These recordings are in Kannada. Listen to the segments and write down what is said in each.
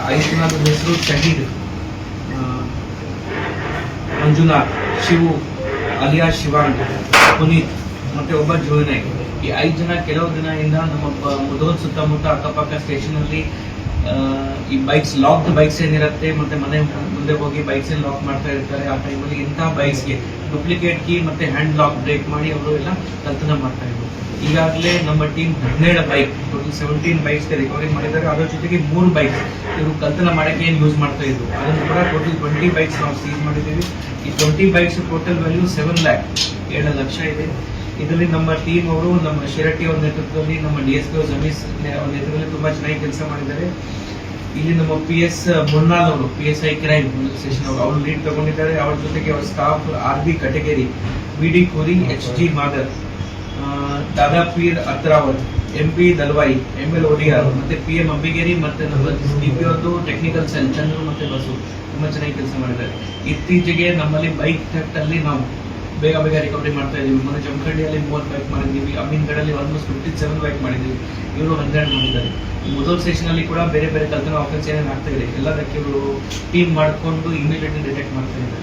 5 ಜನದ ಹೆಸರು ಶಹೀದ್, ಮಂಜುನಾಥ್, ಶಿವು ಅಲಿಯಾ ಶಿವಾಂಗ್, ಪುನೀತ್ ಮತ್ತೆ ಒಬ್ಬ ಜೋಯಿನೈ. ಈ 5 ಜನ ಕೆಲವು ದಿನದಿಂದ ನಮ್ಮ ಮುಧೋಲ್ ಸುತ್ತಮುತ್ತ ಅಕ್ಕಪಕ್ಕ ಸ್ಟೇಷನ್ ಅಲ್ಲಿ ಈ ಲಾಕ್ಡ್ ಬೈಕ್ಸ್ ಏನಿರುತ್ತೆ ಮತ್ತೆ ಮನೆ ಮುಂದೆ ಹೋಗಿ ಬೈಕ್ಸ್ ಲಾಕ್ ಮಾಡ್ತಾ ಇರ್ತಾರೆ. ಆ ಟೈಮಲ್ಲಿ ಇಂತಹ ಬೈಕ್ಸ್ಗೆ ಡೂಪ್ಲಿಕೇಟ್ ಕೀ ಮತ್ತೆ ಹ್ಯಾಂಡ್ ಲಾಕ್ ಬ್ರೇಕ್ ಮಾಡಿ ಅವರು ಎಲ್ಲ ಕಳ್ತನ ಮಾಡ್ತಾ ಇದ್ರು. ಈಗಾಗಲೇ ನಮ್ಮ team 17 bike, total 17 bikes recovery ಮಾಡಿದ್ದಾರೆ. ಅದರ ಜೊತೆಗೆ 3 ಬೈಕ್ ಇವರು ಕಳ್ತನ ಮಾಡಕ್ಕೆ ಏನು ಯೂಸ್ ಮಾಡ್ತಾ ಇದ್ರು ಅದನ್ನು ಕೂಡ ಟೋಟಲ್ 20 ಬೈಕ್ಸ್ ನಾವು ಸೀಸ್ ಮಾಡಿದ್ದೀವಿ. ಈ 20 ಬೈಕ್ಸ್ ಟೋಟಲ್ ವ್ಯಾಲ್ಯೂ 7 ಲಕ್ಷ ಇದೆ. ಇದರಲ್ಲಿ ನಮ್ಮ ಟೀಮ್ ಅವರು, ನಮ್ಮ ಶಿರಟ್ಟಿ ಅವರ ನೇತೃತ್ವದಲ್ಲಿ, ನಮ್ಮ DSP ಜಮೀಸ್ ಅವರ ನೇತೃತ್ವದಲ್ಲಿ ತುಂಬಾ ಚೆನ್ನಾಗಿ ಕೆಲಸ ಮಾಡಿದ್ದಾರೆ. ಇಲ್ಲಿ ನಮ್ಮ PS ಮುನ್ನಾಲ್ ಅವರು, PSI ಕ್ರೈಮ್ ಸ್ಟೇಷನ್ ಅವರು ಲೀಡ್ ತಗೊಂಡಿದ್ದಾರೆ. ಅವರ ಜೊತೆಗೆ ಅವರ ಸ್ಟಾಫ್ RB ಕಟಗೇರಿ, BD ಕೋರಿ, HG ಮಾದರ್, ದಾದಾ peer ಅತ್ರಾವತ್, MP Dalwai, ML ODR ಮತ್ತೆ PM ಅಂಬಿಗೇರಿ ಮತ್ತೆ ನಮ್ಮ DP ಅವ್ರದ್ದು ಟೆಕ್ನಿಕಲ್ ಸೆಲ್ ಚಂದ್ರು ಮತ್ತೆ ಬಸು ತುಂಬಾ ಚೆನ್ನಾಗಿ ಕೆಲಸ ಮಾಡಿದ್ದಾರೆ. ಇತ್ತೀಚೆಗೆ ನಮ್ಮಲ್ಲಿ ಬೈಕ್ ಥೆಫ್ಟ್ ಅಲ್ಲಿ ನಾವು ಬೇಗ ರಿಕವರಿ ಮಾಡ್ತಾ ಇದೀವಿ. ಮೊನ್ನೆ ಜಮಖಂಡಿಯಲ್ಲಿ 30 ಬೈಕ್ ಮಾಡಿದ್ದೀವಿ. ಅಮೀನ್ಗಢಲ್ಲಿ ಆಲ್ಮೋಸ್ಟ್ 57 ಬೈಕ್ ಮಾಡಿದ್ದೀವಿ. ಇವರು 12 ಮಾಡಿದ್ದಾರೆ. ಮುಧೋಲ್ ಸ್ಟೇಷನ್ ಅಲ್ಲಿ ಕೂಡ ಬೇರೆ ಬೇರೆ ಕಲ್ತನ ಆಫೆನ್ಸ್ ಏನೇನು ಆಗ್ತಾ ಇದೆ ಎಲ್ಲದಕ್ಕೆ ಇವರು ಟೀಮ್ ಮಾಡಿಕೊಂಡು ಇಮಿಡಿಯೇಟ್ಲಿ ಡಿಟೆಕ್ಟ್ ಮಾಡ್ತಾ ಇದ್ದಾರೆ.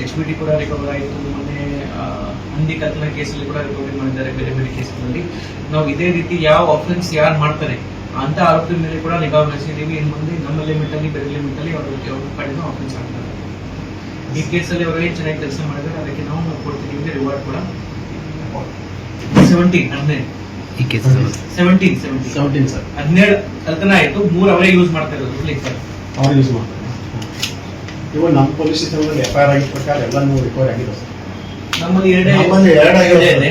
HBD ಕೂಡ ರಿಕವರ್ ಆಯಿತು. ಮೊನ್ನೆ ಹಂದಿ ಕಲ್ತನ ಕೇಸಲ್ಲಿ ಕೂಡ ರಿಕವರಿ ಮಾಡಿದ್ದಾರೆ. ಬೇರೆ ಬೇರೆ ಕೇಸ್ಗಳಲ್ಲಿ ನಾವು ಇದೇ ರೀತಿ ಯಾವ ಆಫೆನ್ಸ್ ಯಾರು ಮಾಡ್ತಾರೆ ಅಂತ ಆರೋಪಿ ಮೇಲೆ ಕೂಡ ನಿಗಾ ವಹಿಸಿದ್ದೀವಿ. ಇನ್ನು ಮುಂದೆ ನಮ್ಮ ಲಿಮಿಟ್ ಅಲ್ಲಿ ಬೇರೆ ಲಿಮಿಟ್ ಅಲ್ಲಿ ಅವ್ರ ಕಡೆನೂ ಆಫೆನ್ಸ್ ಆಗ್ತಾರೆ. ಈ ಕೇಸಲ್ಲಿ ಅವರು ಏನು ಚೆನ್ನಾಗಿ ಕೆಲಸ ಮಾಡಿದ್ದಾರೆ ಅದಕ್ಕೆ ನಾವು ಕೊಡ್ತೀವಿ ರಿವಾರ್ಡ್ ಕೂಡ. 17 ಸರ್ 17 ಕಲ್ತನ ಆಯ್ತು. 3 ಅವರೇ ಯೂಸ್ ಮಾಡ್ತಾ ಇರೋದು ಸರ್, ಅವ್ರು ಯೂಸ್ ಮಾಡ್ತಾರೆ. ಇವಾಗ ನಮ್ಮ ಪೊಲೀಸ್ ಸ್ಟೇಷನ್ FIR ಆಗಿದ್ದ ಪ್ರಕಾರ ಎಲ್ಲನೂ ರಿಕವರಿ ಆಗಿದೆ ಸರ್. ನಮ್ಮಲ್ಲಿ 2 2 ಆಗಿದೆ.